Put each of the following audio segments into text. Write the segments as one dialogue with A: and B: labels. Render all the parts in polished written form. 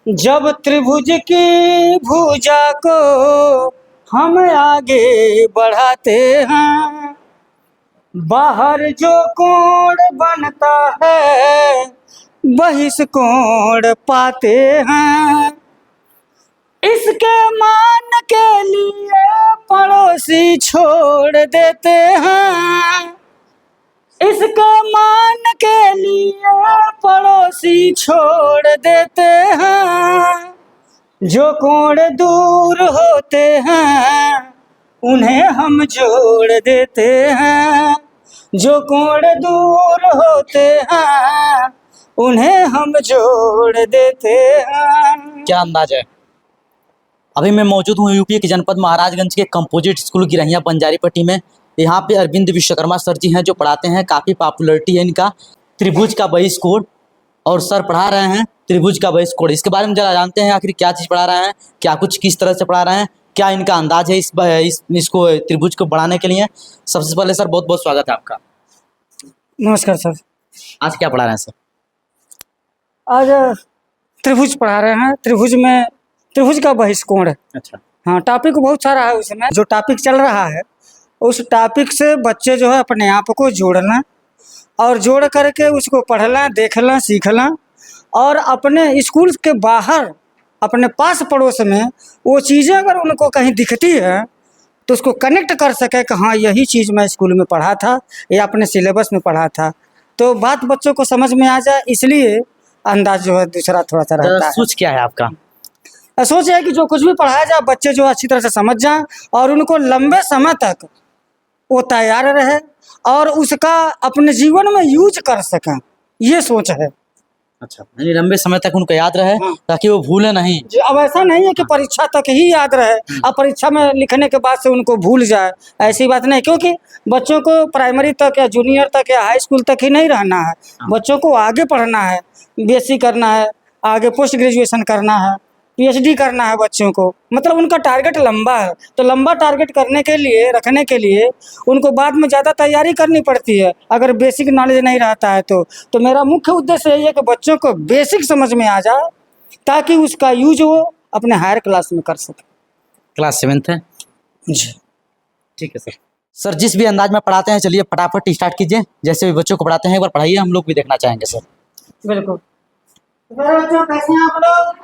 A: जब त्रिभुज की भुजा को हम आगे बढ़ाते हैं, बाहर जो कोण बनता है बहिष्कोण पाते हैं। इसके मान के लिए पड़ोसी छोड़ देते हैं, इसके मान के लिए पड़ोसी छोड़ देते हैं। जो कोण दूर होते हैं उन्हें हम जोड़ देते हैं, जो कोण दूर होते हैं उन्हें हम जोड़ देते हैं।
B: क्या अंदाज है। अभी मैं मौजूद हूँ यूपी के जनपद महाराजगंज के कंपोजिट स्कूल गिरहिया बंजारीपट्टी में। यहाँ पे अरविंद विश्वकर्मा सर जी हैं जो पढ़ाते हैं, काफ़ी पॉपुलरिटी है इनका। त्रिभुज का बहिष्कोण, और सर पढ़ा रहे हैं त्रिभुज का बहिष्कोण। इसके बारे में जरा जानते हैं आखिर क्या चीज़ पढ़ा रहे हैं, क्या कुछ किस तरह से पढ़ा रहे हैं, क्या इनका अंदाज है इसको त्रिभुज को बढ़ाने के लिए। सबसे पहले सर बहुत बहुत स्वागत है आपका।
A: नमस्कार सर।
B: आज क्या पढ़ा रहे हैं सर।
A: आज त्रिभुज पढ़ा रहे हैं। त्रिभुज का बहिष्कोण।
B: अच्छा।
A: हाँ, टॉपिक बहुत सारा है उसमें। जो टॉपिक चल रहा है उस टॉपिक से बच्चे जो है अपने आप को जोड़ना और जोड़ करके उसको पढ़ना, देखना, सीखना और अपने स्कूल के बाहर अपने पास पड़ोस में वो चीज़ें अगर उनको कहीं दिखती है तो उसको कनेक्ट कर सके कि हाँ यही चीज़ मैं स्कूल में पढ़ा था या अपने सिलेबस में पढ़ा था, तो बात बच्चों को समझ में आ जाए। इसलिए अंदाज जो है दूसरा थोड़ा सा रहता है।
B: सोच क्या है आपका।
A: सोच है कि जो कुछ भी पढ़ाया जाए बच्चे जो अच्छी तरह से समझ जाएं और उनको लंबे समय तक वो तैयार रहे और उसका अपने जीवन में यूज कर सकें, ये सोच है।
B: अच्छा, यानी लंबे समय तक उनको याद रहे। हाँ। ताकि वो भूले नहीं।
A: अब ऐसा नहीं है कि परीक्षा तक ही याद रहे और परीक्षा में लिखने के बाद से उनको भूल जाए, ऐसी बात नहीं। क्योंकि बच्चों को प्राइमरी तक या जूनियर तक या हाई स्कूल तक ही नहीं रहना है। हाँ। बच्चों को आगे पढ़ना है, बीएससी करना है, आगे पोस्ट ग्रेजुएशन करना है, पीएचडी करना है बच्चों को। मतलब उनका टारगेट लंबा है, तो लंबा टारगेट करने के लिए, रखने के लिए उनको बाद में ज़्यादा तैयारी करनी पड़ती है अगर बेसिक नॉलेज नहीं रहता है तो मेरा मुख्य उद्देश्य यही है कि बच्चों को बेसिक समझ में आ जाए ताकि उसका यूज वो अपने हायर क्लास में कर सके।
B: क्लास 7th है
A: जी,
B: ठीक है सर। सर जिस भी अंदाज में पढ़ाते हैं, चलिए फटाफट स्टार्ट कीजिए। जैसे भी बच्चों को पढ़ाते हैं एक बार पढ़ाइए, हम लोग भी देखना चाहेंगे सर।
A: बिल्कुल। बच्चों कैसे हैं आप लोग।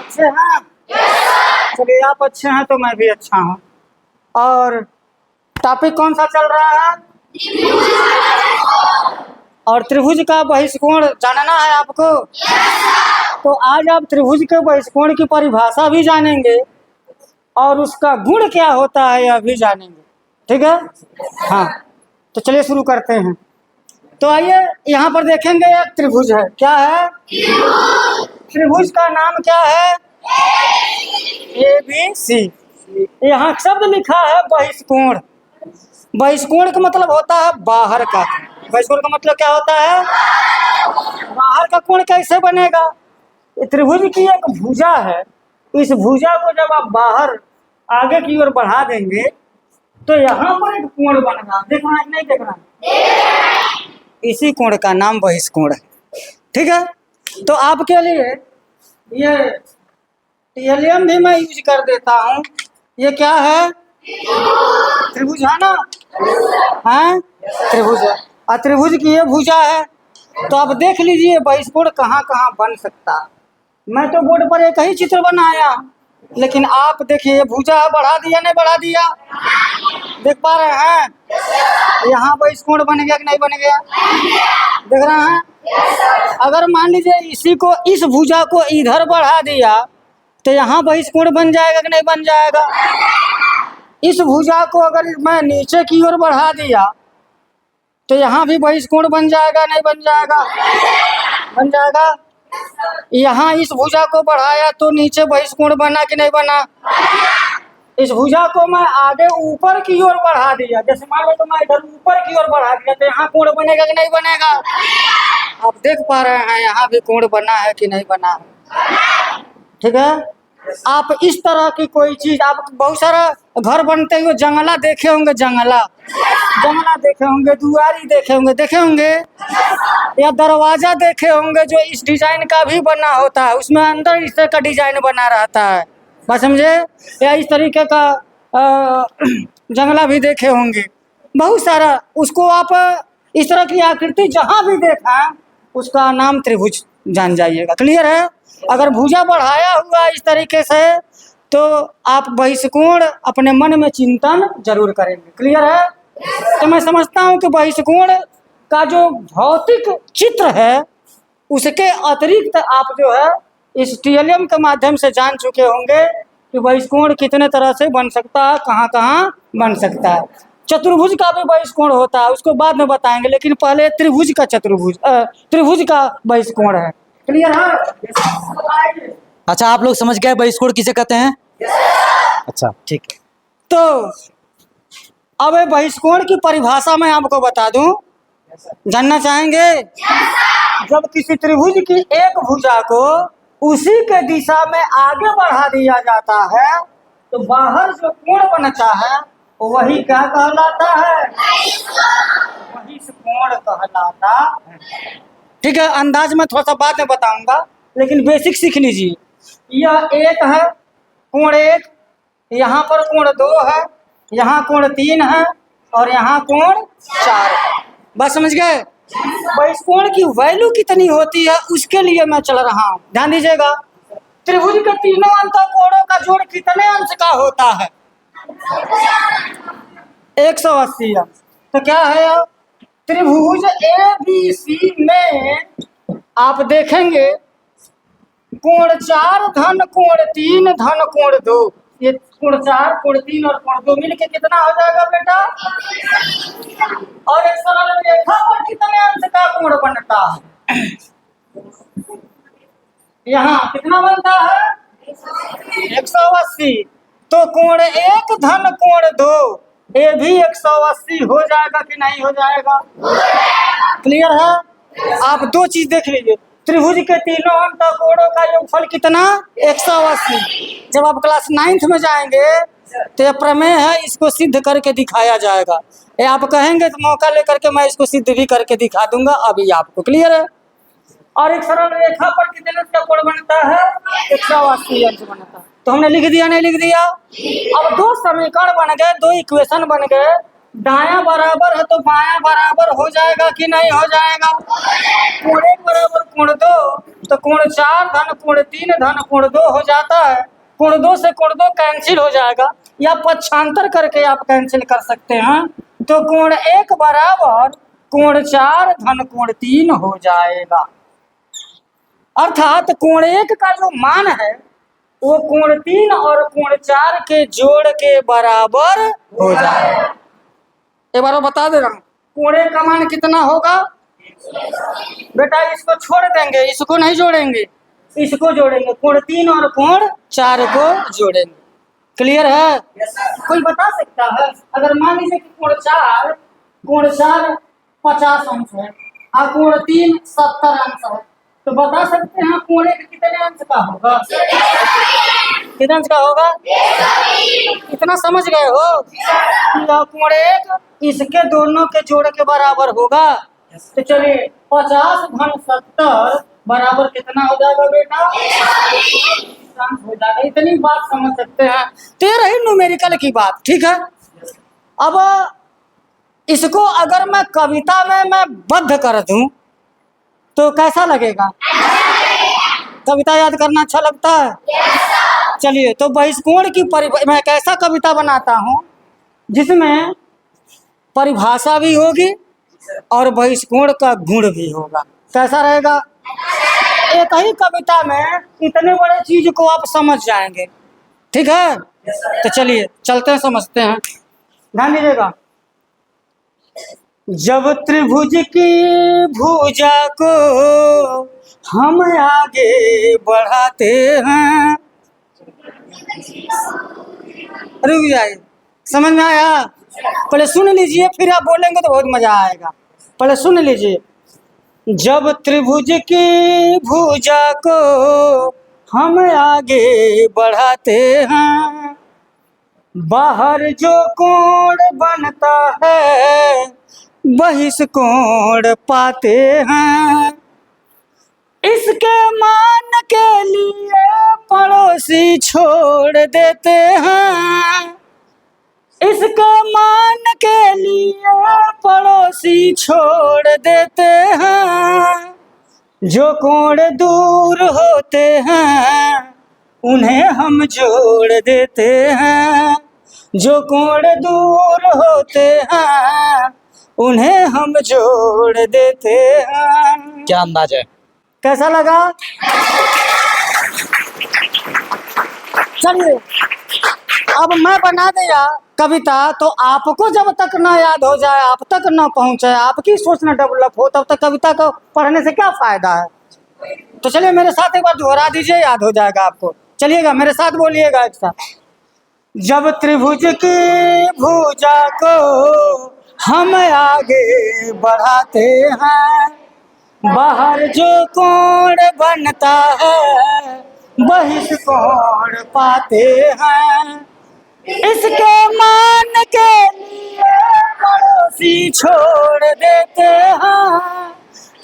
A: अच्छे हैं। चलिए आप अच्छे हैं तो मैं भी अच्छा हूँ। और टॉपिक कौन सा चल रहा है। और त्रिभुज का बहिष्कोण जानना है आपको। तो आज आप त्रिभुज के बहिष्कोण की परिभाषा भी जानेंगे और उसका गुण क्या होता है यह भी जानेंगे, ठीक है। हाँ, तो चलिए शुरू करते हैं। तो आइए यहाँ पर देखेंगे एक त्रिभुज है। क्या है। त्रिभुज का नाम क्या है। ABC। यहाँ शब्द लिखा है बहिष्कोण। बहिष्कोण का मतलब होता है बाहर का। बहिष्कोण का मतलब क्या होता है। बाहर का कोण कैसे बनेगा। त्रिभुज की एक भुजा है, इस भुजा को जब आप बाहर आगे की ओर बढ़ा देंगे तो यहाँ पर एक कोण बनेगा। देख रहा है नहीं देख रहा। इसी कोण का नाम बहिष्कोण है, ठीक है। तो आपके लिए ये TLM भी मैं यूज कर देता हूँ। ये क्या है। त्रिभुज है ना। हैं, त्रिभुज है और त्रिभुज की ये भुजा है। तो आप देख लीजिए बहिष्कोण कहाँ कहाँ बन सकता है। मैं तो बोर्ड पर एक ही चित्र बनाया, लेकिन आप देखिए भुजा बढ़ा दिया नहीं बढ़ा दिया, देख पा रहे हैं। यहाँ बहिष्कोण बन गया कि नहीं बन गया, देख रहे हैं। अगर मान लीजिए इसी को, इस भुजा को इधर बढ़ा दिया तो यहाँ बहिष्कोण बन जाएगा कि नहीं बन जाएगा। इस भुजा को अगर मैं नीचे की ओर बढ़ा दिया तो यहाँ भी बहिष्कोण बन जाएगा नहीं बन जाएगा, बन जाएगा। यहाँ इस भुजा को बढ़ाया तो नीचे बहिष्कोण बना कि नहीं बना। इस भुजा को मैं आगे ऊपर की ओर बढ़ा दिया, जैसे मान लो तो मैं इधर ऊपर की ओर बढ़ा दिया तो यहाँ कोण बनेगा कि नहीं बनेगा। आप देख पा रहे हैं यहाँ भी कोण बना है कि नहीं बना है, ठीक है। आप इस तरह की कोई चीज, आप बहुत सारा घर बनते हुए जंगला देखे होंगे, जंगला जंगला देखे होंगे, दुआरी देखे होंगे या दरवाजा देखे होंगे जो इस डिजाइन का भी बना होता है, उसमें अंदर इस तरह का डिजाइन बना रहता है, बात समझे। या इस तरीके का जंगला भी देखे होंगे, बहुत सारा। उसको आप इस तरह की आकृति जहाँ भी देखा उसका नाम त्रिभुज जान जाइएगा। क्लियर है। अगर भुजा बढ़ाया हुआ इस तरीके से तो आप बहिष्कोण अपने मन में चिंतन जरूर करेंगे। क्लियर है। तो मैं समझता हूँ कि बहिष्कोण का जो भौतिक चित्र है उसके अतिरिक्त आप जो है इस टीएलएम के माध्यम से जान चुके होंगे कि बहिष्कोण कितने तरह से बन सकता है, कहाँ कहाँ बन सकता है। चतुर्भुज का भी बहिष्कोण होता है, उसको बाद में बताएंगे, लेकिन पहले त्रिभुज का त्रिभुज का बहिष्कोण है। क्लियर है।
B: अच्छा, आप लोग समझ गए बहिष्कोण किसे कहते हैं? अच्छा, ठीक है।
A: तो अब बहिष्कोण की परिभाषा मैं आपको बता दूं, जानना चाहेंगे? जब किसी त्रिभुज की एक भुजा को उसी के दिशा में आगे बढ़ा दिया जाता है तो बाहर जो कोण बनता है वही क्या कहलाता है? बहिष्कोण कहलाता है। ठीक है। अंदाज में थोड़ा सा बाद में बताऊंगा, लेकिन बेसिक सीख लीजिए। यह एक है कोण एक, यहाँ पर कोण दो है, यहाँ कोण तीन है और यहाँ कोण चार है। बात समझ गए। बहिष्कोण की वैल्यू कितनी होती है उसके लिए मैं चल रहा हूँ, ध्यान दीजिएगा। त्रिभुज के तीनों अंतःकोणों का जोड़ कितने अंश का होता है? 180 अंश। तो क्या है अब त्रिभुज ABC में आप देखेंगे कोण 4 धन कोण 3 धन कोण 2, ये कोण 4 कोण 3 और कोण 2 मिलके कितना हो जाएगा बेटा? और एक सरल रेखा पर कितने अंश का कोण बनता है? यहाँ कितना बनता है? 180। तो कोण 1 धन कोण 2 ये भी 180 हो जाएगा कि नहीं हो जाएगा? क्लियर है। आप दो चीज देख लीजिए, त्रिभुज के तीनों अंतःकोणों का योगफल कितना? 180। जब आप क्लास 9th में जाएंगे तो यह प्रमेय है, इसको सिद्ध करके दिखाया जाएगा। ये आप कहेंगे तो मौका लेकर के मैं इसको सिद्ध भी करके दिखा दूंगा अभी आपको। क्लियर है। और एक सरल रेखा पर कितने अंश का कोण बनता है? 180 अंश बनता है। तो हमने लिख दिया, नहीं लिख दिया? अब दो समीकरण बन गए, दो इक्वेशन बन गए। दायां बराबर है तो बायां बराबर हो जाएगा कि नहीं हो जाएगा? कोण 1 बराबर कोण 2, तो कोण 4 धन कोण 3 धन कोण 2 हो जाता है। कोण 2 से कोण 2 कैंसिल हो जाएगा, या पक्षांतर करके आप कैंसिल कर सकते हैं। तो कोण 1 बराबर कोण 4 धन कोण 3 हो जाएगा। अर्थात कोण 1 का जो मान है वो कोण 3 और कोण 4 के जोड़ के बराबर हो जाएगा। एक बार बता दे रहा हूँ, कोण 1 का मान कितना होगा बेटा? इसको छोड़ देंगे, इसको नहीं जोड़ेंगे, इसको जोड़ेंगे। कोण 3 और कोण 4 को जोड़ेंगे। क्लियर है। कोई बता सकता है? अगर मान लीजिए कि कोण 4 50 अंश है और कोण 3 70 अंश है, तो बता सकते हैं कोण 1 कितने अंश का होगा? कितने अंश का होगा? इतना समझ गए हो? कोण 1 इसके दोनों के जोड़ के बराबर होगा। तो चलिए 50 धन 70 बराबर कितना हो जाएगा बेटा? हो जाएगा। इतनी बात समझ सकते हैं। तो ये रही न्यूमेरिकल की बात। ठीक है। अब इसको अगर मैं कविता में मैं बद्ध कर दूं तो कैसा लगेगा? कविता याद करना अच्छा लगता है? चलिए, तो बहिष्कोण की मैं एक ऐसा कविता बनाता हूं जिसमें परिभाषा भी होगी और बहिष्कोण का गुण भी होगा। कैसा रहेगा? एक ही कविता में इतने बड़े चीज को आप समझ जाएंगे। ठीक है। तो चलिए चलते हैं, समझते हैं। ध्यान दीजिएगा। जब त्रिभुज की भुजा को हम आगे बढ़ाते हैं, रुक जाइए, समझ में आया? पहले सुन लीजिए, फिर आप बोलेंगे तो बहुत मजा आएगा। पहले सुन लीजिए। जब त्रिभुज की भुजा को हम आगे बढ़ाते हैं बाहर जो कोण बनता है बहिष्कोण पाते हैं। इसके मान के लिए पड़ोसी छोड़ देते हैं। इसके मान के लिए पड़ोसी छोड़ देते हैं। जो कोण दूर होते हैं उन्हें हम जोड़ देते हैं। जो कोण दूर होते हैं उन्हें हम जोड़ देते हैं।
B: क्या अंदाज है?
A: कैसा लगा? चलिए अब मैं बना दिया कविता, तो आपको जब तक ना याद हो जाए, आप तक ना पहुंचे, आपकी सोच ना डेवलप हो, तब तक कविता को पढ़ने से क्या फायदा है। तो चलिए मेरे साथ एक बार दोहरा दीजिए, याद हो जाएगा आपको। चलिएगा मेरे साथ, बोलिएगा एक साथ। जब त्रिभुज की भुजा को हम आगे बढ़ाते हैं, बाहर जो कोण बनता है बहिष्कोण पाते हैं। इसके मान के लिए पड़ोसी छोड़ देते हैं।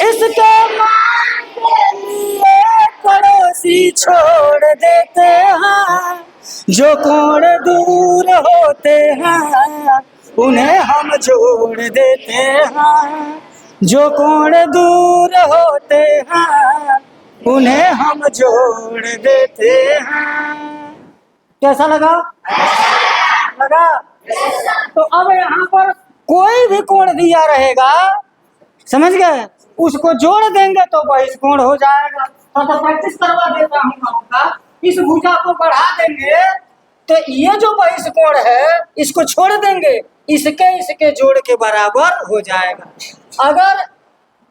A: इसके मान के लिए पड़ोसी छोड़ देते हैं। जो कोण दूर होते हैं उन्हें हम जोड़ देते हैं। जो कोण दूर होते हैं उन्हें हम जोड़ देते हैं। कैसा लगा? लगा? तो अब यहाँ पर कोई भी कोण दिया रहेगा, समझ गए, उसको जोड़ देंगे तो बहिष्कोण हो जाएगा। तो प्रैक्टिस करवा देता हूँ आपका। इस भुजा को बढ़ा देंगे तो ये जो बहिष्कोण है इसको छोड़ देंगे, इसके जोड़ के बराबर हो जाएगा। अगर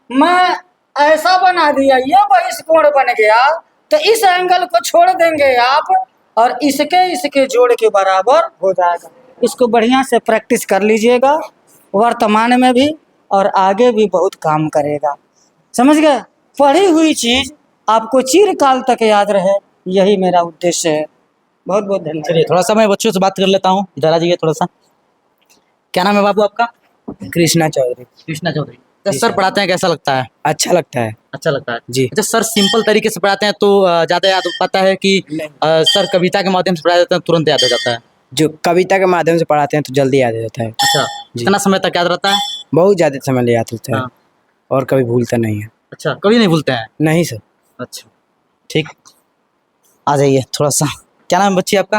A: मैं ऐसा बना दिया ये बहिष्कोण बन गया, तो इस एंगल को छोड़ देंगे आप और इसके जोड़ के बराबर हो जाएगा। इसको बढ़िया से प्रैक्टिस कर लीजिएगा, वर्तमान में भी और आगे भी बहुत काम करेगा। समझ गए? पढ़ी हुई चीज आपको चिरकाल तक याद रहे, यही मेरा उद्देश्य है। बहुत बहुत धन्यवाद।
B: चलिए थोड़ा सा मैं बच्चों से बात कर लेता हूँ, इधर आ जाइए थोड़ा सा। क्या नाम है बाबू आपका?
C: कृष्णा चौधरी।
B: कृष्णा चौधरी। तो सर पढ़ाते हैं, कैसा लगता है?
C: अच्छा लगता है।
B: अच्छा लगता है
C: जी।
B: अच्छा सर, सिंपल तरीके से पढ़ाते हैं तो ज़्यादा याद पाता है कि सर कविता के माध्यम से पढ़ा देते हैं तुरंत याद हो जाता है?
C: जो कविता के माध्यम से पढ़ाते हैं तो जल्दी याद हो जाता है।
B: अच्छा, कितना समय तक याद रहता है?
C: बहुत ज़्यादा समय याद होता है।
B: हाँ।
C: और कभी भूलता नहीं है।
B: अच्छा, कभी नहीं भूलते हैं?
C: नहीं सर।
B: अच्छा ठीक, आ जाइए थोड़ा सा। क्या नाम है बच्ची आपका?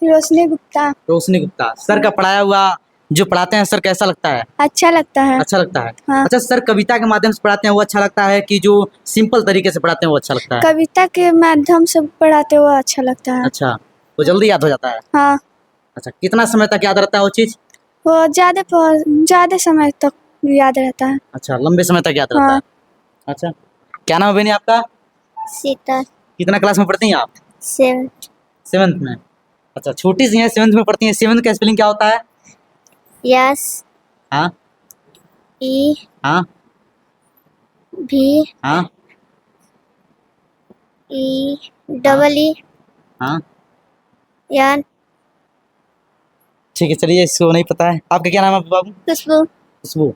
D: रोशनी गुप्ता।
B: रोशनी गुप्ता। सर का पढ़ाया हुआ जो पढ़ाते हैं सर कैसा लगता है?
D: अच्छा लगता है।
B: अच्छा लगता है।
D: हाँ।
B: अच्छा सर, कविता के माध्यम से पढ़ाते हैं वो अच्छा लगता है कि जो सिंपल तरीके से पढ़ाते हैं वो अच्छा लगता है?
D: कविता के माध्यम से पढ़ाते हुए अच्छा लगता है।
B: अच्छा, वो जल्दी याद हो जाता है?
D: हाँ।
B: अच्छा, कितना समय तक याद रहता है वो चीज?
D: वो ज्यादा समय तक याद रहता है।
B: अच्छा, लंबे समय तक याद रहता
D: हाँ।
B: है। अच्छा, क्या नाम है बहनी आपका?
D: सीता।
B: कितना क्लास में पढ़ती हैं आप?
D: 7।
B: 7th में। अच्छा, छोटी सी हैं, 7th में पढ़ती हैं। 7th का स्पेलिंग क्या होता है?
D: यस।
B: हाँ
D: ई।
B: हाँ
D: भी।
B: हाँ
D: ई। Double E.
B: हाँ
D: यान।
B: ठीक है, चलिए इसको नहीं पता है। आपका क्या नाम है बाबू?
D: खुशबू।
B: खुशबू।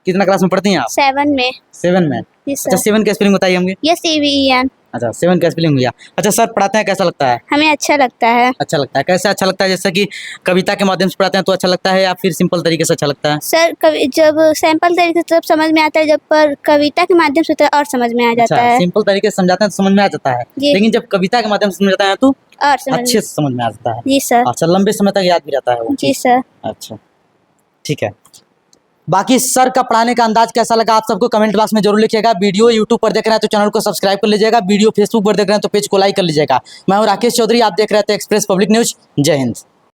B: कितना क्लास में पढ़ती हैं आप?
D: 7 में।
B: 7 में।
D: यस
B: अच्छा,
D: सर।
B: 7 का स्पेलिंग बताइए हमको।
D: S E V N.
B: अच्छा, 7 का स्पेलिंग हो गया। अच्छा सर, पढ़ाते हैं कैसा लगता है?
D: हमें अच्छा लगता है।
B: अच्छा लगता है। कैसे अच्छा लगता है? जैसे कि कविता के माध्यम से पढ़ाते हैं तो अच्छा लगता है या फिर सिंपल तरीके से अच्छा लगता है?
D: सर जब सैंपल तरीके से तब समझ में आता है, जब पर कविता के माध्यम से तो और समझ में आ जाता
B: अच्छा,
D: है।
B: सिंपल तरीके से समझाते हैं तो समझ में आ जाता है,
D: जी।
B: लेकिन जब कविता के माध्यम से समझाते हैं तो
D: और समझ
B: अच्छे से समझ में आ जाता है।
D: जी सर।
B: अच्छा, लंबे समय तक याद भी रहता है वो?
D: जी सर।
B: अच्छा ठीक है। बाकी सर का पढ़ाने का अंदाज कैसा लगा आप सबको कमेंट बॉक्स में जरूर लिखिएगा। वीडियो यूट्यूब पर देख रहे हैं तो चैनल को सब्सक्राइब कर लीजिएगा। वीडियो फेसबुक पर देख रहे हैं तो पेज को लाइक कर लीजिएगा। मैं हूं राकेश चौधरी, आप देख रहे थे एक्सप्रेस पब्लिक न्यूज। जय हिंद।